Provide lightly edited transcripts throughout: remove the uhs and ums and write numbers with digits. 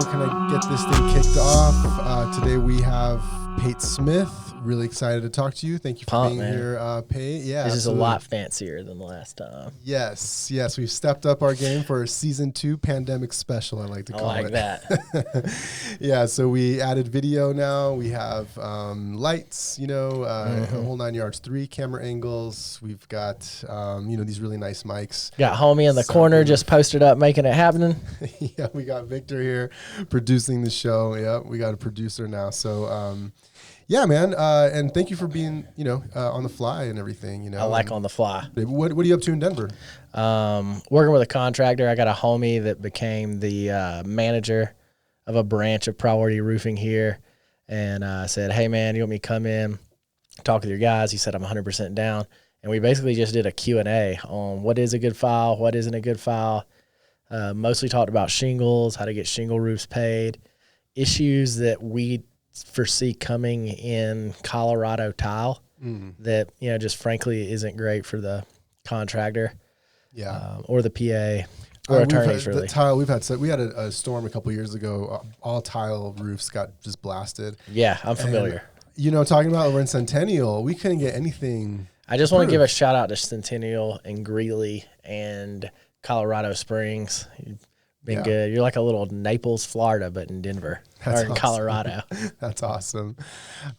can I get this thing kicked off? Today we have Pate Smith. Really excited to talk to you. Thank you for being here, Pate. Yeah, this is a lot fancier than the last time. Yes, we've stepped up our game for season 2 pandemic special. I like to call it. I like that. Yeah, so we added video now. We have lights, a whole 9 yards, 3 camera angles. We've got these really nice mics. Got homie in the corner, just posted up, making it happening. Yeah, we got Victor here producing the show. Yeah, we got a producer now. So. Yeah, man, and thank you for being, on the fly and everything. I like on the fly. What are you up to in Denver? Working with a contractor. I got a homie that became the manager of a branch of Priority Roofing here, and I said, "Hey, man, you want me to come in, talk with your guys?" He said, "I'm 100% down," and we basically just did a Q&A on what is a good file, what isn't a good file. Mostly talked about shingles, how to get shingle roofs paid, issues that we foresee coming in Colorado tile that just frankly isn't great for the contractor, or the PA or attorneys. Really, tile we had a storm a couple years ago. All tile roofs got just blasted. Yeah, I'm familiar. And, talking about over in Centennial, we couldn't get anything. I just want to give a shout out to Centennial and Greeley and Colorado Springs. Been good. You're like a little Naples, Florida, but in Denver or in Colorado. That's awesome.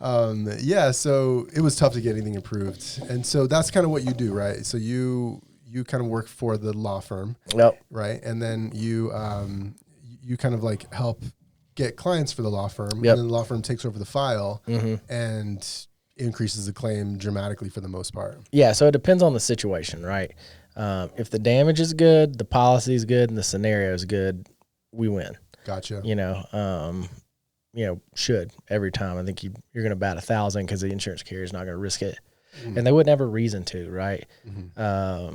So it was tough to get anything approved. And so that's kind of what you do, right? So you kind of work for the law firm. Yep. Right? And then you kind of like help get clients for the law firm. Yep. And then the law firm takes over the file and increases the claim dramatically for the most part. Yeah, so it depends on the situation, right? If the damage is good, the policy is good, and the scenario is good, we win. Gotcha. Should every time. I think you're going to bat 1,000 because the insurance carrier is not going to risk it, and they wouldn't have a reason to, right? A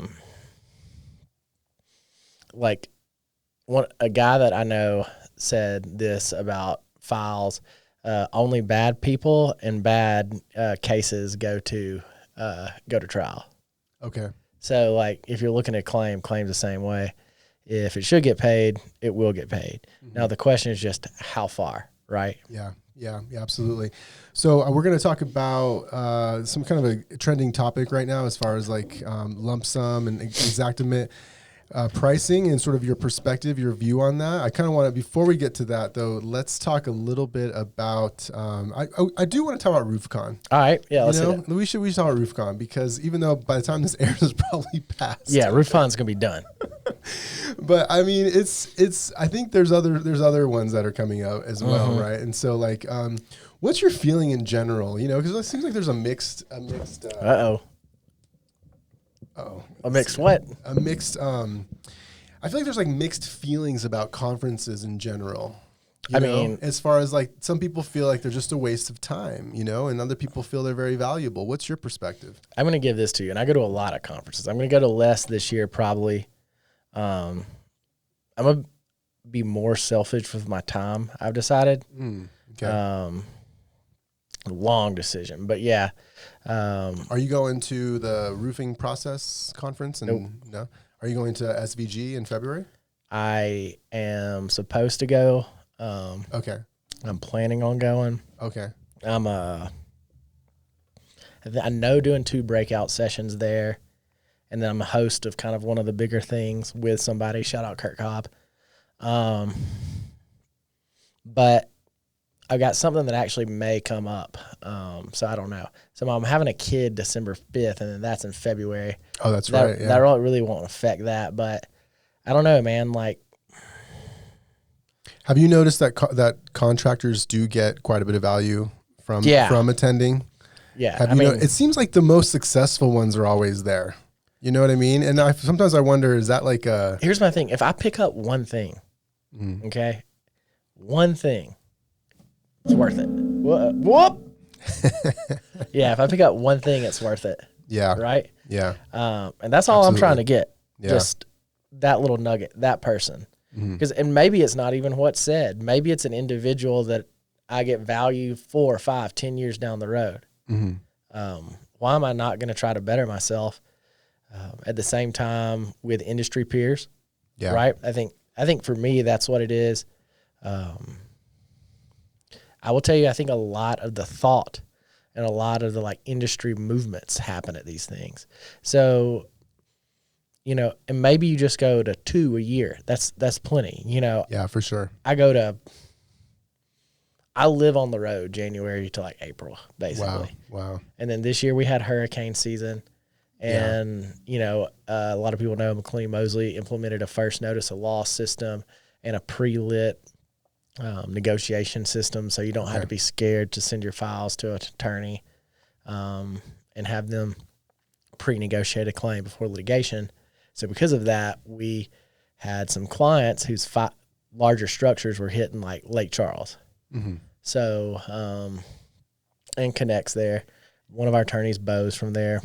guy that I know said this about files: only bad people and bad cases go to trial. Okay. So, if you're looking at claims the same way. If it should get paid, it will get paid. Now, the question is just how far, right? Yeah, absolutely. So we're going to talk about some kind of a trending topic right now as far as lump sum and exactament pricing and sort of your perspective, your view on that. I kind of want to, before we get to that though, let's talk a little bit about, I do want to talk about RoofCon. All right. Yeah, let's do it. We should talk about RoofCon because even though by the time this airs is probably past. Yeah, RoofCon's going to be done. But I mean, I think there's other ones that are coming out as well. Right. And so what's your feeling in general, because it seems like there's a mixed, A mixed what? A mixed, I feel like there's mixed feelings about conferences in general. You know, as far as some people feel like they're just a waste of time, and other people feel they're very valuable. What's your perspective? I'm going to give this to you, and I go to a lot of conferences. I'm going to go to less this year probably. I'm going to be more selfish with my time, I've decided. Okay. Long decision, but yeah. Are you going to the roofing process conference? Nope. No. Are you going to SVG in February? I am supposed to go. Okay. I'm planning on going. Okay. I know doing 2 breakout sessions there, and then I'm a host of kind of one of the bigger things with somebody. Shout out Kurt Cobb. But I've got something that actually may come up, so I don't know. So I'm having a kid December 5th, and then that's in February. Oh, that's right. Yeah. That really won't affect that, but I don't know, man. Have you noticed that contractors do get quite a bit of value from attending? Yeah. It seems like the most successful ones are always there. You know what I mean? And sometimes I wonder, is that Here's my thing. If I pick up one thing, okay, one thing, it's worth it. Whoop. Yeah, if I pick up one thing, it's worth it. Yeah. Right? Yeah. And that's all I'm trying to get. Yeah. Just that little nugget, that person. And maybe it's not even what's said. Maybe it's an individual that I get value 4, 5, 10 years down the road. Why am I not going to try to better myself at the same time with industry peers? Yeah. Right? I think for me, that's what it is. I will tell you, I think a lot of the thought and a lot of the like industry movements happen at these things. So, you know, and maybe you just go to 2 a year. That's plenty, you know. Yeah, for sure. I live on the road January to like April, basically. Wow. And then this year we had hurricane season. And, you know, a lot of people know McLean Mosley implemented a first notice of loss system and a pre-lit negotiation system, so you don't have to be scared to send your files to an attorney and have them pre-negotiate a claim before litigation. So because of that, we had some clients whose larger structures were hitting like Lake Charles. Mm-hmm. So, and connects there. One of our attorneys, Bo's from there.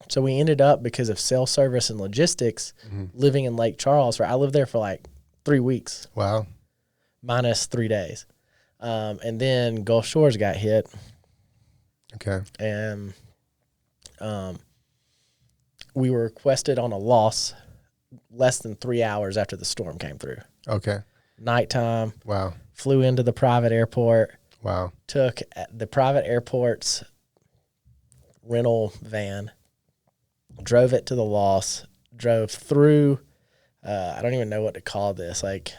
So we ended up, because of cell service and logistics, living in Lake Charles, where I lived there for like 3 weeks. Wow. Minus 3 days. And then Gulf Shores got hit. Okay. And we were requested on a loss less than 3 hours after the storm came through. Okay. Nighttime. Wow. Flew into the private airport. Wow. Took the private airport's rental van, drove it to the loss, drove through, I don't even know what to call this. Like,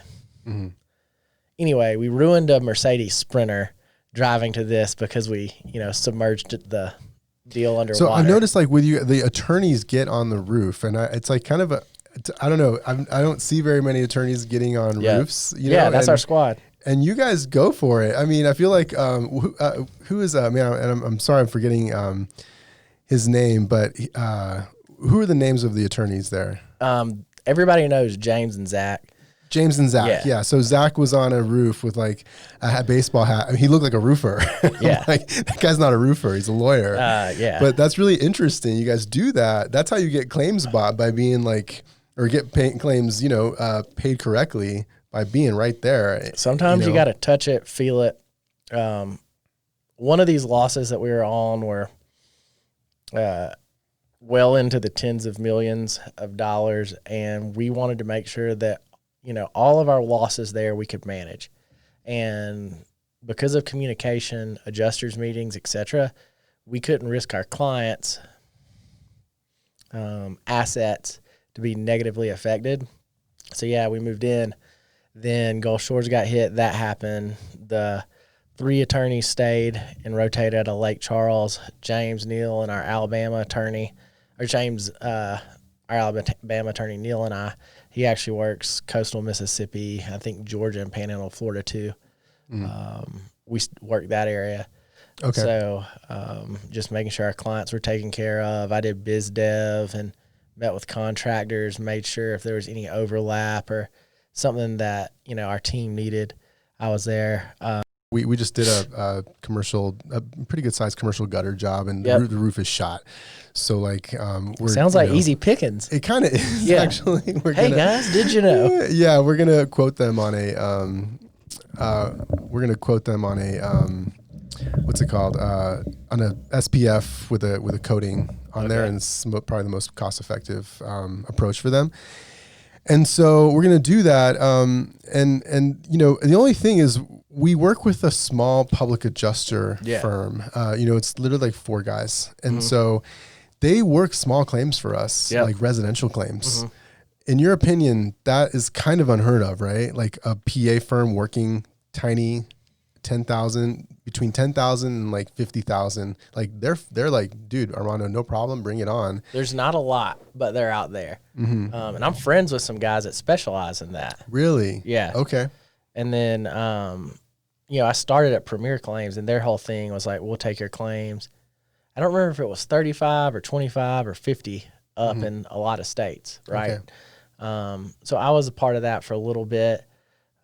anyway, we ruined a Mercedes Sprinter driving to this because we, you know, submerged the deal underwater. So I noticed, like, with you, the attorneys get on the roof, and it's like kind of I don't know. I don't see very many attorneys getting on roofs. You know? That's our squad. And you guys go for it. I mean, I feel like who is man? And I'm sorry, I'm forgetting his name, but who are the names of the attorneys there? Everybody knows James and Zach. James and Zach, yeah. So Zach was on a roof with like a baseball hat. I mean, he looked like a roofer. Yeah. Like, that guy's not a roofer. He's a lawyer. Yeah. But that's really interesting. You guys do that. That's how you get claims bought, by being like, or get claims, you know, paid correctly by being right there. Sometimes you got to touch it, feel it. One of these losses that we were on were well into the tens of millions of dollars, and we wanted to make sure that, you know, all of our losses there we could manage. And because of communication, adjusters meetings, etc., we couldn't risk our clients' assets to be negatively affected. So yeah, we moved in. Then Gulf Shores got hit. That happened. The 3 attorneys stayed and rotated out of Lake Charles. James, Neal, and our Alabama attorney, or James, our Alabama attorney, Neal, and I. He actually works coastal Mississippi, I think Georgia and Panhandle, Florida too. We work that area. Okay. So just making sure our clients were taken care of. I did biz dev and met with contractors, made sure if there was any overlap or something that, you know, our team needed, I was there. We just did a pretty good sized commercial gutter job, and the roof is shot. So like, sounds like easy pickings. It kind of is, actually. Hey guys, did you know? Yeah, we're gonna quote them on a what's it called? On a SPF with a coating on there, and it's probably the most cost effective approach for them. And so we're gonna do that. And you know, the only thing is, we work with a small public adjuster firm. You know, it's literally like 4 guys. And so they work small claims for us, like residential claims. In your opinion, that is kind of unheard of, right? Like a PA firm working tiny 10,000, between 10,000 and like 50,000. Like they're like, dude, Armando, no problem, bring it on. There's not a lot, but they're out there. And I'm friends with some guys that specialize in that. Really? Yeah. Okay. And then, you know, I started at Premier Claims, and their whole thing was like, we'll take your claims. I don't remember if it was 35 or 25 or 50 up in a lot of states, right? Okay. So I was a part of that for a little bit.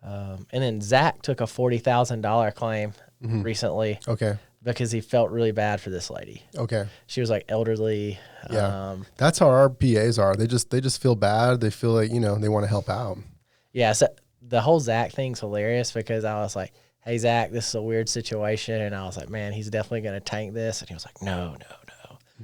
And then Zach took a $40,000 claim recently. Okay. Because he felt really bad for this lady. Okay. She was like elderly. Yeah. That's how our PAs are. They just feel bad. They feel like, you know, they want to help out. Yeah. So the whole Zach thing's hilarious, because I was like, hey, Zach, this is a weird situation. And I was like, man, he's definitely going to tank this. And he was like, no.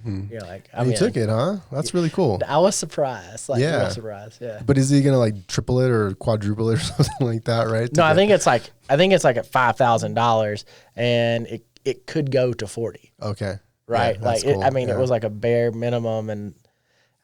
You're like, And you took it, huh? That's really cool. I was surprised. Like, Yeah. real surprised. Yeah. But is he gonna like triple it or quadruple it or something like that, right? No, I think it's like at $5,000, and it could go to 40. Okay. Right. Yeah, like, that's cool. it was like a bare minimum, and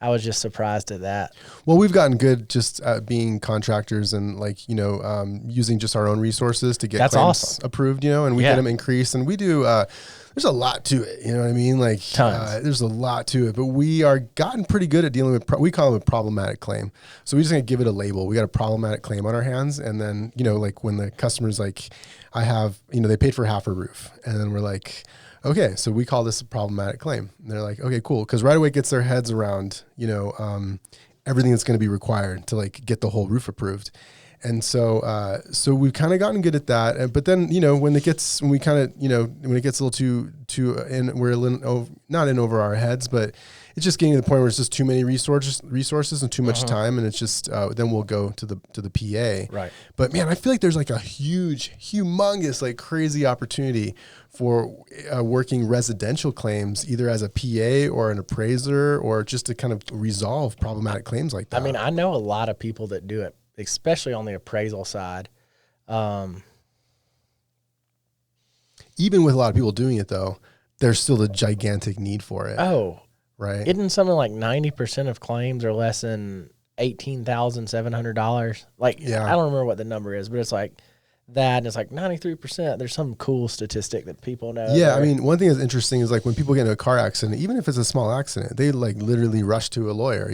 I was just surprised at that. Well, we've gotten good just at being contractors and like, using just our own resources to get That's claims awesome. approved, and we get them increased, and we do, there's a lot to it. You know what I mean? Like there's a lot to it, but we are gotten pretty good at dealing with, we call it a problematic claim. So we just gonna give it a label. We got a problematic claim on our hands. And then, like when the customer's like, I have, they paid for half a roof, and then we're like, okay, so we call this a problematic claim. And they're like, okay, cool. Cause right away it gets their heads around, everything that's going to be required to like get the whole roof approved. And so, so we've kind of gotten good at that. But then, when it gets a little too in, we're not in over our heads, but it's just getting to the point where it's just too many resources and too much time. And it's just, then we'll go to the PA. Right. But man, I feel like there's like a humongous, like crazy opportunity for working residential claims, either as a PA or an appraiser, or just to kind of resolve problematic claims like that. I mean, I know a lot of people that do it, especially on the appraisal side. Even with a lot of people doing it, though, there's still a gigantic need for it. Oh, right. Isn't something like 90% of claims are less than $18,700? Like, Yeah. I don't remember what the number is, but it's like that, and it's like 93%. There's some cool statistic that people know. Yeah, I mean, one thing that's interesting is like when people get into a car accident, even if it's a small accident, they like literally rush to a lawyer,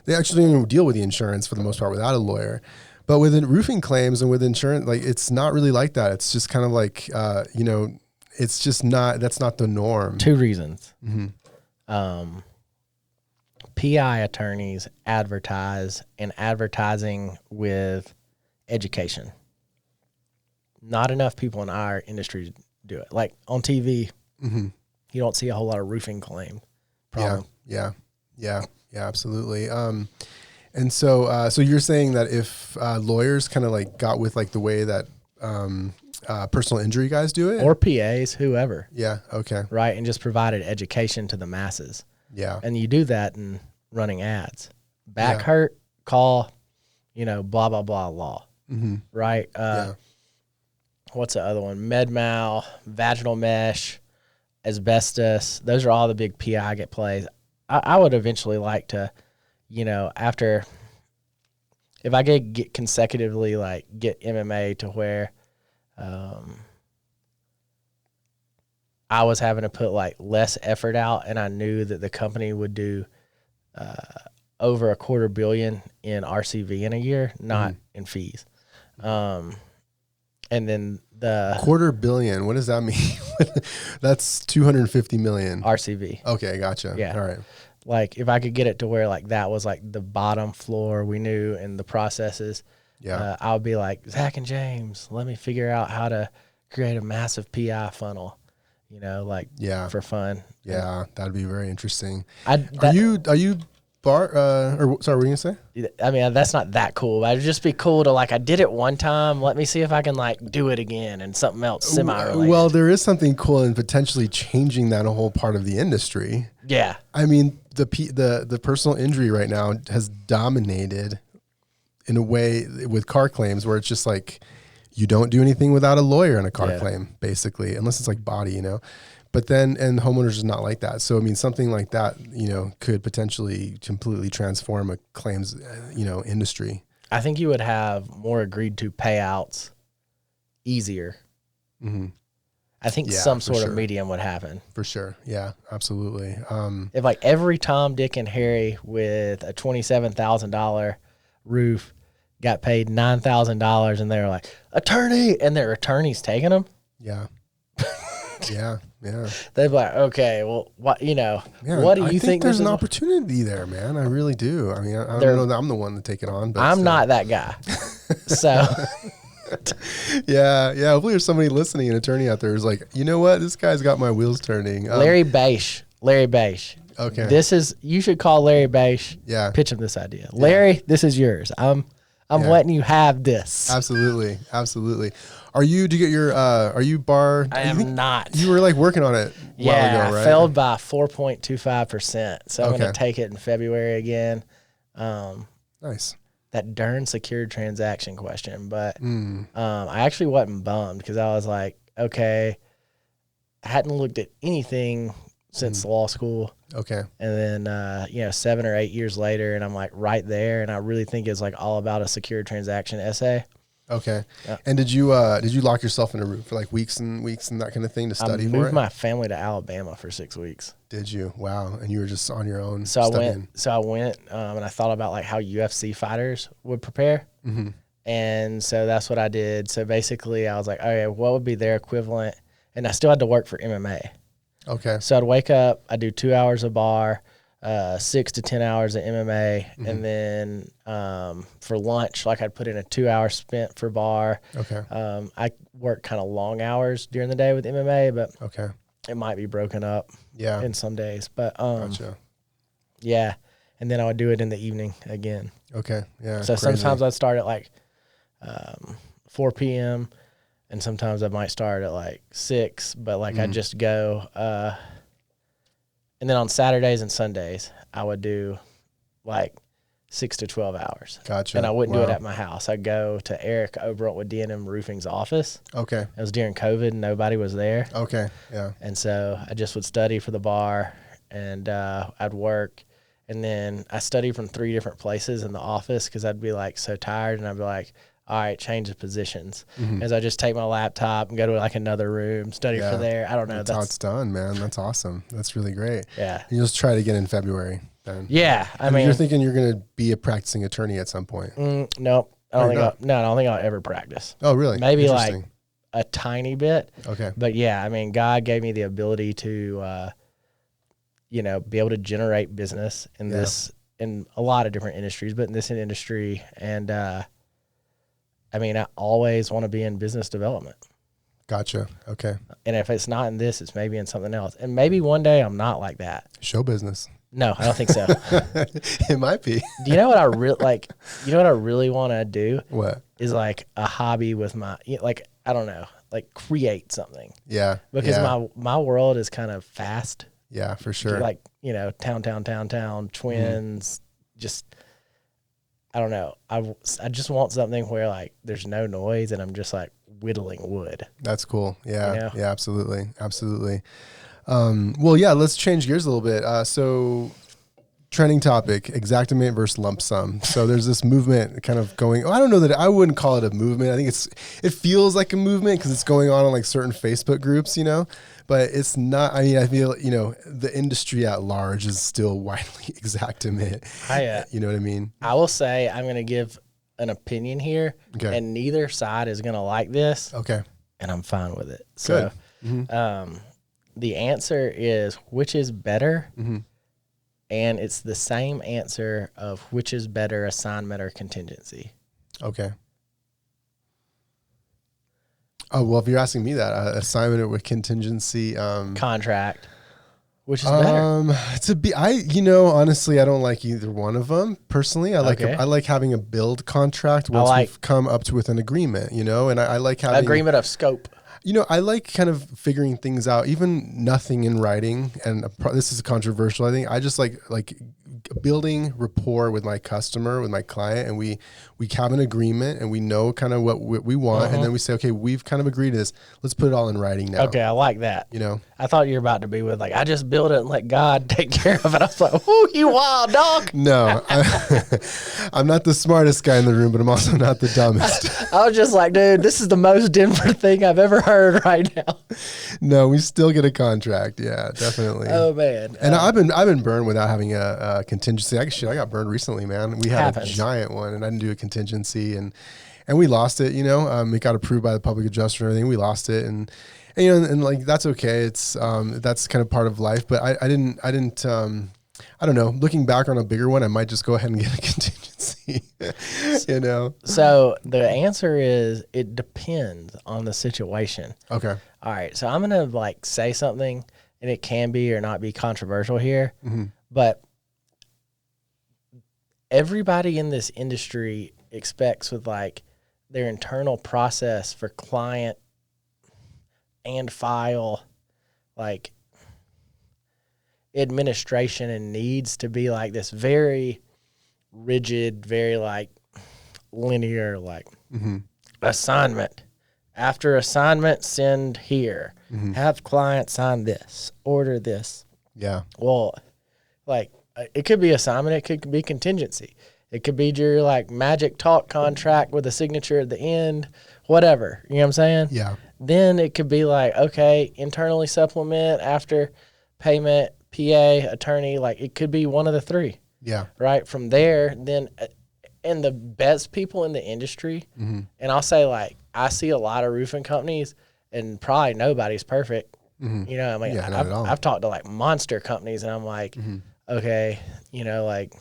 They actually don't even deal with the insurance for the most part without a lawyer. But with roofing claims and with insurance, like it's not really like that. It's just kind of like, it's just not, that's not the norm. 2 reasons. PI attorneys advertise, and advertising with education. Not enough people in our industry do it. Like on TV, you don't see a whole lot of roofing claim problem. Yeah, absolutely. And so, so you're saying that if lawyers kind of like got with like the way that personal injury guys do it, Or PAs, whoever. Yeah. Okay. Right. And just provided education to the masses. Yeah. And you do that in running ads. Back hurt, call, blah, blah, blah, law. Right. What's the other one? Med mal, vaginal mesh, asbestos. Those are all the big PI get plays. I would eventually like to, after, if I could get consecutively, like get MMA to where I was having to put like less effort out, and I knew that the company would do over $250 million in RCV in a year, not in fees. And then the $250 million. What does that mean? That's 250 million RCV. Okay, gotcha. Yeah. All right. Like if I could get it to where like that was like the bottom floor we knew in the processes, I would be like, Zach and James, let me figure out how to create a massive PI funnel, for fun. Yeah, that'd be very interesting. Are you Bart? Or sorry, what were you gonna say? I mean, that's not that cool. But it'd just be cool to like, I did it one time. Let me see if I can like do it again and something else semi-related. Well, there is something cool in potentially changing that whole part of the industry. Yeah. I mean, the personal injury right now has dominated in a way with car claims where it's just like you don't do anything without a lawyer in a car claim, basically, unless it's like body, But then, and homeowners is not like that. So, I mean, something like that, could potentially completely transform a claims, industry. I think you would have more agreed to payouts easier. I think some sort of medium would happen. For sure. Yeah, absolutely. If like every Tom, Dick, and Harry with a $27,000 roof got paid $9,000 and they were like, attorney, and their attorney's taking them. Yeah. Yeah. They'd be like, okay, well, what, what do you think there's an opportunity there, man? I really do. I mean, I don't know that I'm the one to take it on, but I'm not that guy. So yeah. Hopefully there's somebody listening, an attorney out there who's like, you know what? This guy's got my wheels turning. Larry Bache. Okay. You should call Larry Bache. Yeah. Pitch him this idea. Larry, this is yours. I'm letting you have this. Absolutely. Do you get your, are you bar? I am not. You were like working on it a while ago, right? I failed by 4.25%. So I'm going Okay. to take it in February again. Nice. That darn secured transaction question. But I actually wasn't bummed because I was like, okay, I hadn't looked at anything since law school. Okay. And then, 7 or 8 years later, and I'm like right there. And I really think it's like all about a secured transaction essay. Okay. Yeah. And did you lock yourself in a room for like weeks and weeks and that kind of thing to study for it? I moved my family to Alabama for 6 weeks. Did you? Wow. And you were just on your own. So I went, and I thought about like how UFC fighters would prepare. Mm-hmm. And so that's what I did. So basically I was like, okay, what would be their equivalent? And I still had to work for MMA. Okay. So I'd wake up, I'd do 2 hours of bar, 6 to 10 hours of MMA. And then for lunch, like I'd put in a 2 hour spent for bar. Okay. I work kind of long hours during the day with MMA, but Okay. it might be broken up in some days. But Gotcha. yeah. And then I would do it in the evening again. Okay. Yeah. So crazy. sometimes I'd start at like 4 p.m. and sometimes I might start at like 6, but like I'd just go. And then on Saturdays and Sundays, I would do like 6 to 12 hours. Gotcha. And I wouldn't do it at my house. I'd go to Eric over with D&M Roofing's office. Okay. It was during COVID and nobody was there. Okay. Yeah. And so I just would study for the bar and I'd work. And then I studied from 3 different places in the office because I'd be like so tired and I'd be like, all right, change the positions. As I just take my laptop and go to like another room, study for there. I don't know. That's how it's done, man. That's awesome. That's really great. Yeah. You'll just try it again in February then. Yeah. I mean, you're thinking you're going to be a practicing attorney at some point. Nope. I don't think I'll ever practice. Oh, really? Maybe like a tiny bit. Okay. But yeah, I mean, God gave me the ability to, be able to generate business in this, in a lot of different industries, but in this industry. And, I mean, I always want to be in business development. Gotcha. Okay. And if it's not in this, it's maybe in something else. And maybe one day I'm not like that. Show business. No, I don't think so. It might be. Do you know what I really like? You know what I really want to do? What? Is like a hobby with my, I don't know, like create something. Yeah. Because my world is kind of fast. Yeah, for sure. Like, town, twins, just, I don't know. I just want something where like there's no noise and I'm just like whittling wood. That's cool. Yeah. You know? Yeah, absolutely. Absolutely. Well, yeah, let's change gears a little bit. So trending topic, exactament versus lump sum. So there's this movement kind of going, I don't know that I wouldn't call it a movement. I think it feels like a movement because it's going on in like certain Facebook groups, but it's not. I mean, I feel, the industry at large is still widely exactament. You know what I mean? I will say I'm going to give an opinion here, and neither side is going to like this. Okay. And I'm fine with it. So, the answer is which is better, and it's the same answer of which is better, assignment or contingency. Okay. Oh, well, if you're asking me that, assignment or with contingency, contract, which is better? Honestly, I don't like either one of them personally. I like having a build contract once we've come up to with an agreement, and I like having agreement of scope. I like kind of figuring things out, even nothing in writing. And this is controversial, I think. I just like building rapport with my customer, with my client, and we have an agreement and we know kind of what we want. And then we say, okay, we've kind of agreed to this. Let's put it all in writing now. Okay, I like that. I thought you were about to be with like, I just build it and let God take care of it. I was like, oh, you wild dog. No, I'm not the smartest guy in the room, but I'm also not the dumbest. I was just like, dude, this is the most Denver thing I've ever heard right now. No, we still get a contract. Yeah, definitely. Oh man. And I've been burned without having a contingency. I got burned recently, man. We had a giant one and I didn't do a contingency and we lost it, it got approved by the public adjuster and everything. We lost it and like, that's okay. It's, that's kind of part of life, but I didn't, I don't know, looking back on a bigger one, I might just go ahead and get a contingency, So the answer is it depends on the situation. Okay. All right. So I'm going to say something and it can be or not be controversial here, but everybody in this industry expects with their internal process for client and file, like, administration, and needs to be like this very rigid, very like linear, like assignment. After assignment, send here. Have client sign this, order this. Yeah. Well, like, it could be assignment, it could be contingency. It could be your like magic talk contract with a signature at the end, whatever. You know what I'm saying? Yeah. Then it could be like, okay, internally supplement after payment, PA, attorney. Like, it could be one of the three. Yeah. Right? From there, then, and the best people in the industry, and I'll say, like, I see a lot of roofing companies, and probably nobody's perfect. You know, I mean, Yeah, not at all. I've talked to like monster companies, and I'm like, okay, you know, like,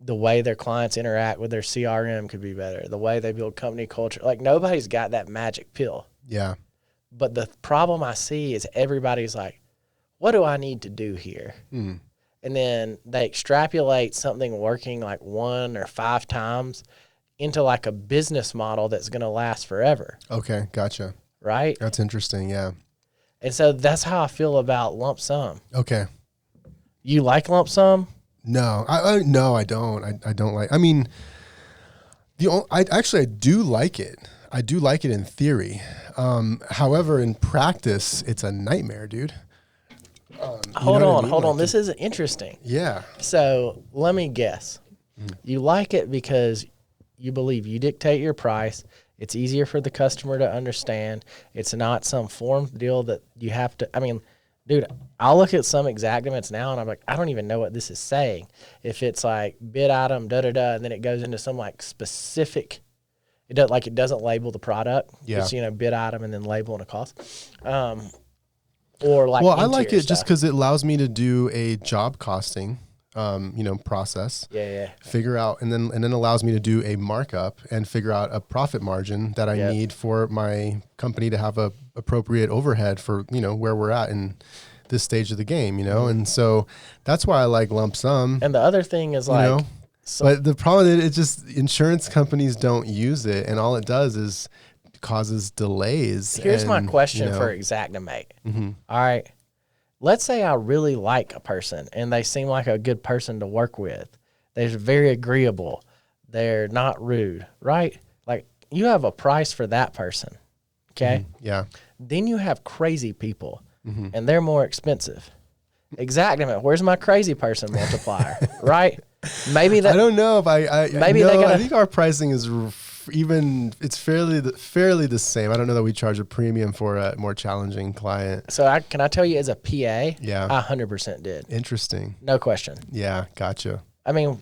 the way their clients interact with their CRM could be better. The way they build company culture. Like, nobody's got that magic pill. Yeah. But the problem I see is everybody's like, what do I need to do here? And then they extrapolate something working like 1 or 5 times into like a business model that's going to last forever. Okay. Gotcha. Right? That's interesting. Yeah. And so that's how I feel about lump sum. Okay. You like lump sum? No, no, I don't. I don't like. I mean, I do like it. I do like it in theory. However, in practice, it's a nightmare, dude. Hold on. This is interesting. Yeah. So let me guess. You like it because you believe you dictate your price. It's easier for the customer to understand. It's not some form deal that you have to. I mean, dude, I'll look at some Exactiments now and I'm like, I don't even know what this is saying. If it's like bid item, and then it goes into some like specific, it doesn't label the product. Yeah. It's, bid item and then label and a cost. Or like, well, I like it stuff. just because it allows me to do a job costing, process. Yeah. Figure out, and then allows me to do a markup and figure out a profit margin that I need for my company to have a appropriate overhead for, where we're at in this stage of the game, and so that's why I like lump sum. And the other thing is like, but the problem is it's just insurance companies don't use it, and all it does is causes delays. Here's my question for Xactimate. All right. Let's say I really like a person and they seem like a good person to work with. They're very agreeable. They're not rude, right? Like, you have a price for that person. Okay. Yeah. Then you have crazy people and they're more expensive. Xactimate, where's my crazy person multiplier? Right? Maybe that. I don't know if I think our pricing is it's fairly the same. I don't know that we charge a premium for a more challenging client. So can I tell you, as a PA, yeah, I 100% did. Interesting. No question. Yeah, gotcha. I mean,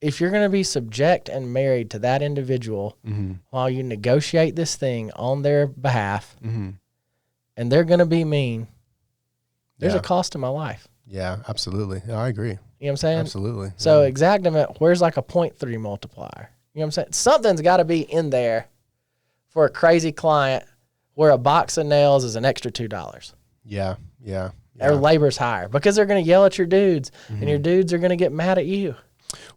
if you're going to be subject and married to that individual while you negotiate this thing on their behalf, and they're going to be mean, there's a cost to my life. Yeah, absolutely. No, I agree. You know what I'm saying? Absolutely. So Xactimate, where's like a 0.3 multiplier? You know what I'm saying? Something's got to be in there for a crazy client where a box of nails is an extra $2. Yeah. Their labor's higher because they're going to yell at your dudes and your dudes are going to get mad at you.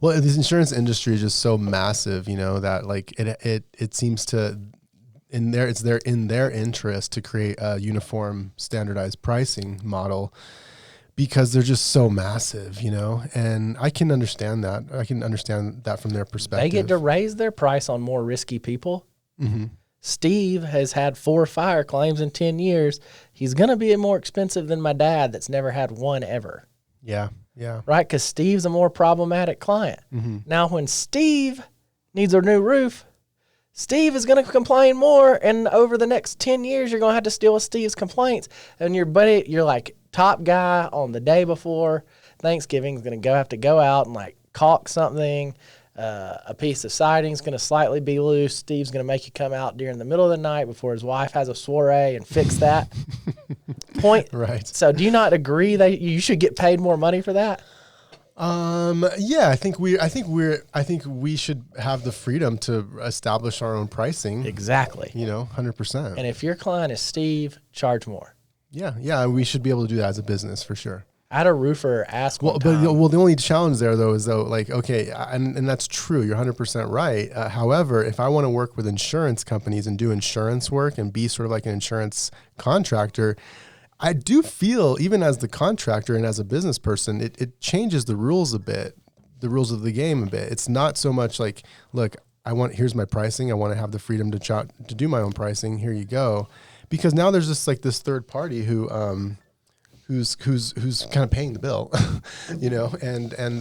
Well, this insurance industry is just so massive, that like it seems to in their interest to create a uniform standardized pricing model because they're just so massive, and I can understand that. I can understand that from their perspective. They get to raise their price on more risky people. Steve has had 4 fire claims in 10 years. He's going to be more expensive than my dad that's never had one ever. Yeah. Right? Because Steve's a more problematic client. Now, when Steve needs a new roof, Steve is going to complain more, and over the next 10 years, you're going to have to deal with Steve's complaints. And your buddy, you're like top guy on the day before Thanksgiving is going to have to go out and like caulk something. A piece of siding is going to slightly be loose. Steve's going to make you come out during the middle of the night before his wife has a soiree and fix that. Point. Right. So do you not agree that you should get paid more money for that? Yeah, I think we should have the freedom to establish our own pricing. Exactly. 100%. And if your client is Steve, charge more. Yeah, we should be able to do that as a business for sure. I had a roofer ask Well, one but time. the only challenge there though is like, okay, and that's true. You're 100% right. However, if I want to work with insurance companies and do insurance work and be sort of like an insurance contractor, I do feel even as the contractor and as a business person, it changes the rules a bit, the rules of the game a bit. It's not so much like, look, here's my pricing. I want to have the freedom to do my own pricing. Here you go. Because now there's just like this third party who's kind of paying the bill, and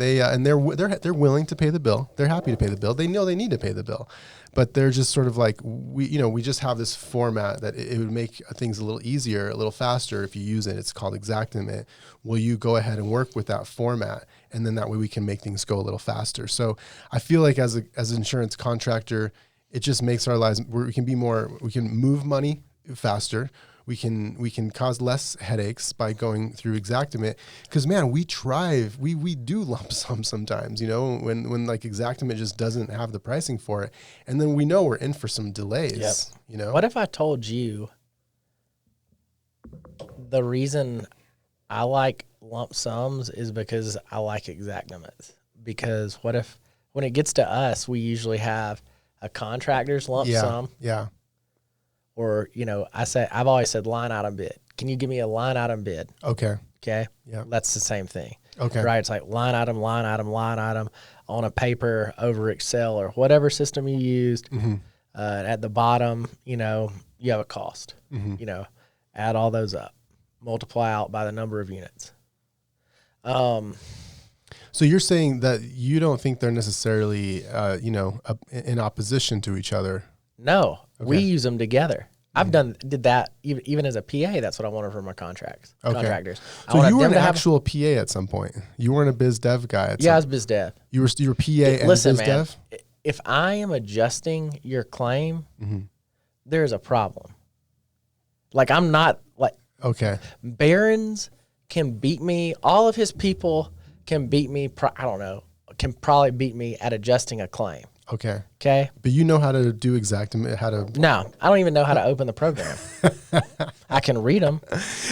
they're willing to pay the bill. They're happy to pay the bill. They know they need to pay the bill, but they're just sort of like, we just have this format that it would make things a little easier, a little faster if you use it. It's called Xactimate. Will you go ahead and work with that format? And then that way we can make things go a little faster. So I feel like as an insurance contractor, it just makes our lives, we can move money faster. We can cause less headaches by going through Xactimate, because man, we do lump sum sometimes, when like Xactimate just doesn't have the pricing for it, and then we know we're in for some delays. Yep. What if I told you the reason I like lump sums is because I like Xactimates? Because what if when it gets to us, we usually have a contractor's lump sum. Yeah. Or, I've always said line item bid. Can you give me a line item bid? Okay. Okay. Yeah. That's the same thing. Okay. Right. It's like line item on a paper over Excel or whatever system you used. Mm-hmm. At the bottom, you have a cost. Mm-hmm. Add all those up, multiply out by the number of units. So you're saying that you don't think they're necessarily, in opposition to each other? No, Okay. we use them together. I've did that even as a PA. That's what I wanted for my contractors. So you were an actual PA at some point. You weren't a biz dev guy. I was biz dev. You were PA and listen, biz man, dev. If I am adjusting your claim, there's a problem. Like I'm not like Barron's can beat me. All of his people can beat me. Can probably beat me at adjusting a claim. Okay. Okay. But you know how to do Xactimate, No, I don't even know how to open the program. I can read them.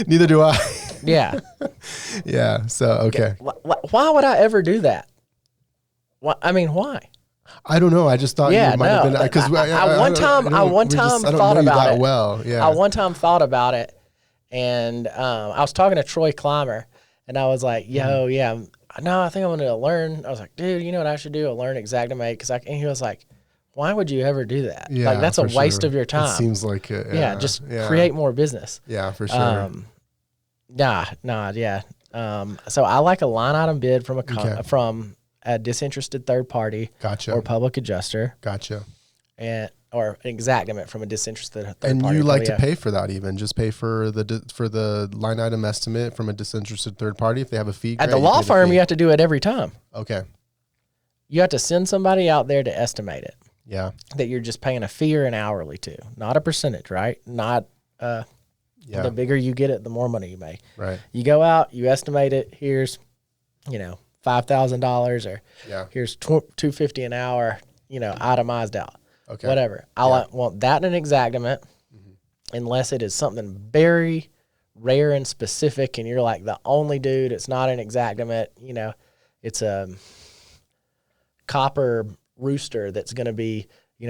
Neither do I. Yeah. Yeah. So, okay. Why would I ever do that? Why? I don't know. I just thought you might have been, because I one time thought about it. Well, yeah. I one time thought about it, and I was talking to Troy Clymer, and I was like, "Yo, no, I think I'm going to learn." I was like, "Dude, you know what I should do? I'll learn Xactimate." And he was like, "Why would you ever do that? Yeah, like that's a waste of your time." It seems like it. Just create more business. Yeah, for sure. Yeah. So I like a line item bid from from a disinterested third party. Gotcha. Or public adjuster. Gotcha. Or an Xactimate from a disinterested third party. And you like to pay for that even? Just pay for the line item estimate from a disinterested third party if they have a fee? At the law firm, you have to do it every time. Okay. You have to send somebody out there to estimate it. Yeah. That you're just paying a fee or an hourly to, not a percentage, right? Not the bigger you get it, the more money you make. Right. You go out, you estimate it. Here's, $5,000 or here's $250 an hour, itemized out. Okay. Whatever. I want that in an Xactimate, unless it is something very rare and specific, and you're like the only dude. It's not an Xactimate. It's a copper rooster that's going to be,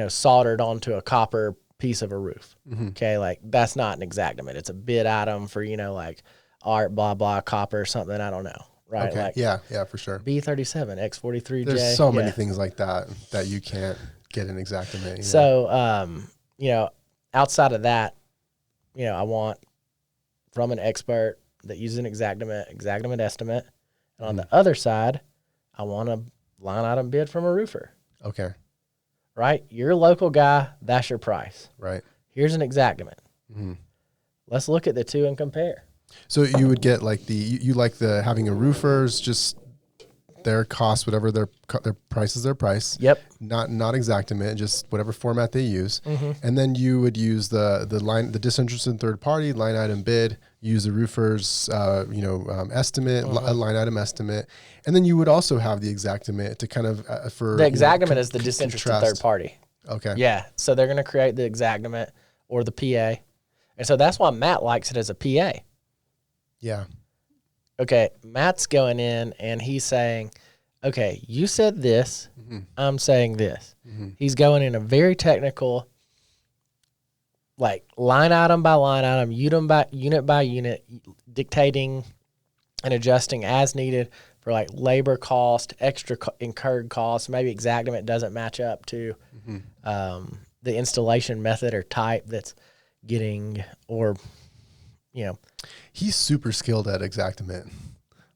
soldered onto a copper piece of a roof. Okay, like that's not an Xactimate. It's a bid item for like art, blah blah, copper, something. I don't know. Right. Okay. Like yeah, for sure. B37, X43J. There's so many things like that you can't get an Xactimate. So, outside of that, I want from an expert that uses an Xactimate estimate. And on the other side, I want a line item bid from a roofer. Okay. Right? You're a local guy. That's your price. Right. Here's an Xactimate. Let's look at the two and compare. So you would get like you like having a roofer's just their cost, whatever their price is their price. Yep. Not Xactimate, just whatever format they use. And then you would use the disinterested third party line item bid, use the roofer's estimate, a line item estimate, and then you would also have the Xactimate to kind of for the Xactimate is the disinterested third party. Okay. Yeah. So they're going to create the Xactimate or the PA, and so that's why Matt likes it as a PA. Yeah. okay, Matt's going in and he's saying, okay, you said this, I'm saying this. He's going in a very technical, like line item by line item, unit by unit, dictating and adjusting as needed for like labor cost, extra incurred costs. Maybe Xactimate doesn't match up to the installation method or type that's getting, or, you know. He's super skilled at Xactimate.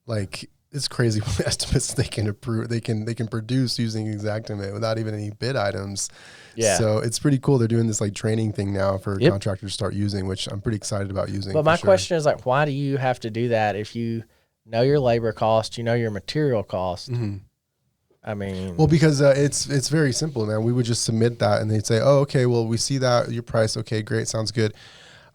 Like, it's crazy what estimates they can approve. They can produce using Xactimate without even any bid items. Yeah. So it's pretty cool. They're doing this like training thing now for contractors to start using, which I'm pretty excited about using. But my question is like, why do you have to do that if you know your labor cost, you know your material cost? I mean, well, because it's very simple, man. We would just submit that, and they'd say, "Oh, okay. Well, we see that your price. Okay, great, sounds good.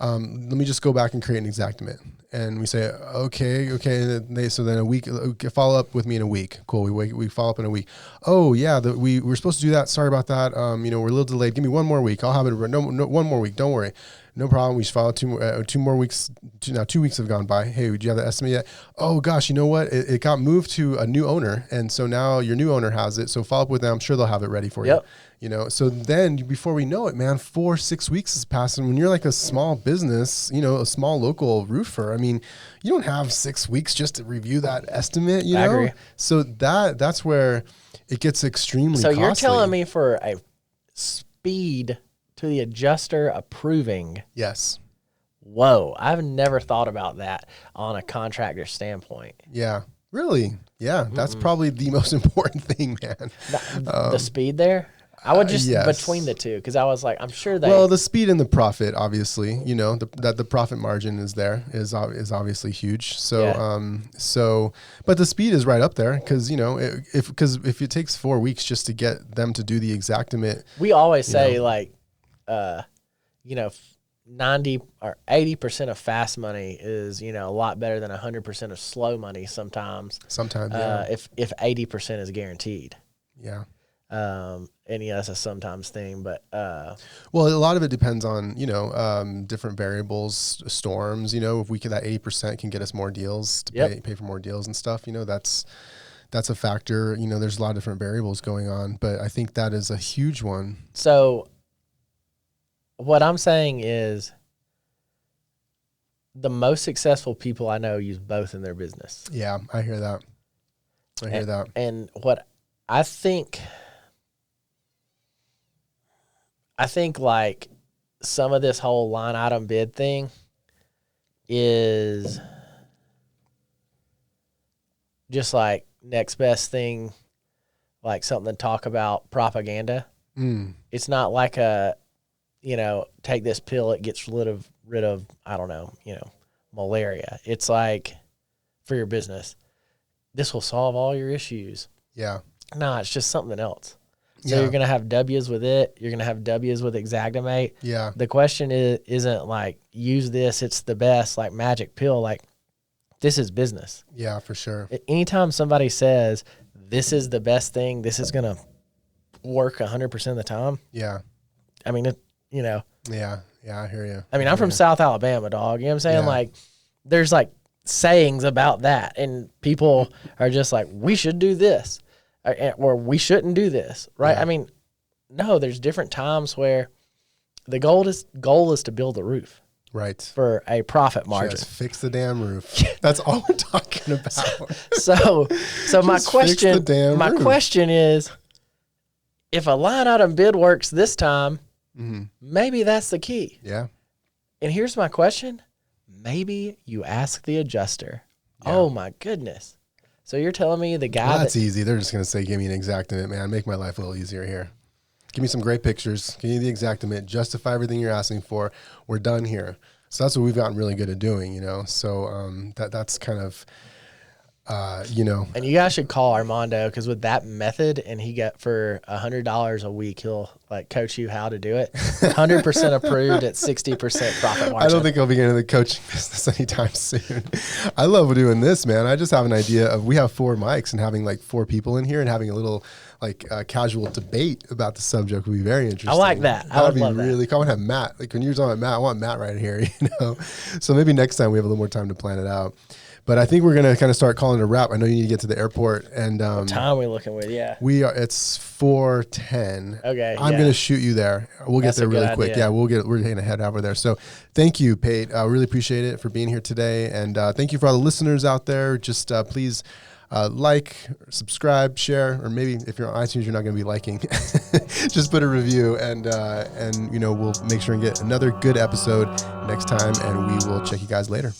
Let me just go back and create an Xactimate." And we say, okay. And then a week, follow up with me in a week. Cool. We follow up in a week. Oh yeah, we were supposed to do that. Sorry about that. We're a little delayed. Give me one more week. I'll have it. No, one more week. Don't worry. No problem. We just follow 2 more weeks. Now 2 weeks have gone by. Hey, do you have the estimate yet? Oh gosh, you know what? It got moved to a new owner, and so now your new owner has it. So follow up with them. I'm sure they'll have it ready for you. You know, so then before we know it, man, 4-6 weeks has passed. And when you're like a small business, you know, a small local roofer, I mean, you don't have 6 weeks just to review that estimate, you know? I agree. So that's where it gets extremely costly. So you're telling me for a speed to the adjuster approving. Yes. Whoa. I've never thought about that on a contractor standpoint. Yeah. Really? Yeah. That's probably the most important thing, man. The speed there? I would just between the two, because I was like, I'm sure they. Well, the speed and the profit, obviously, you know, that the profit margin is there is obviously huge. So, but the speed is right up there, because you know, if it takes 4 weeks just to get them to do the Xactimate, we always say you know, 90 or 80% of fast money is, you know, a lot better than 100% of slow money sometimes. If 80% is guaranteed. Yeah. And yeah, that's a sometimes thing, but well, a lot of it depends on, you know, different variables, storms. You know, if we can, that 80% can get us more deals to pay for more deals and stuff. You know, that's a factor. You know, there's a lot of different variables going on, but I think that is a huge one. So what I'm saying is, the most successful people I know use both in their business. Yeah, I hear that. And what I think like some of this whole line item bid thing is just like next best thing, like something to talk about propaganda. It's not like a, you know, take this pill, it gets rid of, I don't know, you know, malaria. It's like, for your business, this will solve all your issues. Yeah. No, it's just something else. So you're going to have W's with it. You're going to have W's with Xactimate. Yeah. The question isn't like, use this, it's the best, like magic pill. Like, this is business. Yeah, for sure. Anytime somebody says, this is the best thing, this is going to work 100% of the time. Yeah. I mean, you know. Yeah. Yeah, I hear you. I mean, I'm from South Alabama, dog. You know what I'm saying? Yeah. Like, there's like sayings about that. And people are just like, we should do this. Or we shouldn't do this, right? Yeah. I mean, no, there's different times where the goal is to build the roof. Right. For a profit margin. Just fix the damn roof. That's all we're talking about. So my question is, if a line item bid works this time, maybe that's the key. Yeah. And here's my question. Maybe you ask the adjuster. Yeah. Oh my goodness. So you're telling me the guy that's easy. They're just going to say, give me an Xactimate, man. Make my life a little easier here. Give me some great pictures. Give me the Xactimate. Justify everything you're asking for. We're done here. So that's what we've gotten really good at doing, you know. So that's kind of, you know. And you guys should call Armando, because with that method, and he got for $100 a week, he'll like coach you how to do it. 100% approved at 60% profit margin. I don't think I'll be getting into the coaching business anytime soon. I love doing this, man. I just have an idea of, we have 4 mics, and having like 4 people in here and having a little like casual debate about the subject would be very interesting. I like that. I would love really cool. I would have Matt. Like when you're talking about Matt, I want Matt right here, you know. So maybe next time we have a little more time to plan it out. But I think we're gonna kind of start calling it a wrap. I know you need to get to the airport, and What time are we looking with? Yeah. we are. It's 4:10. Okay. I'm gonna shoot you there. We'll That's get there a good really quick. idea. Yeah, we're gonna head over there. So thank you, Pate. I really appreciate it for being here today, and thank you for all the listeners out there. Just please. Like, subscribe, share, or maybe if you're on iTunes, you're not going to be liking. Just put a review, and we'll make sure and get another good episode next time, and we will check you guys later.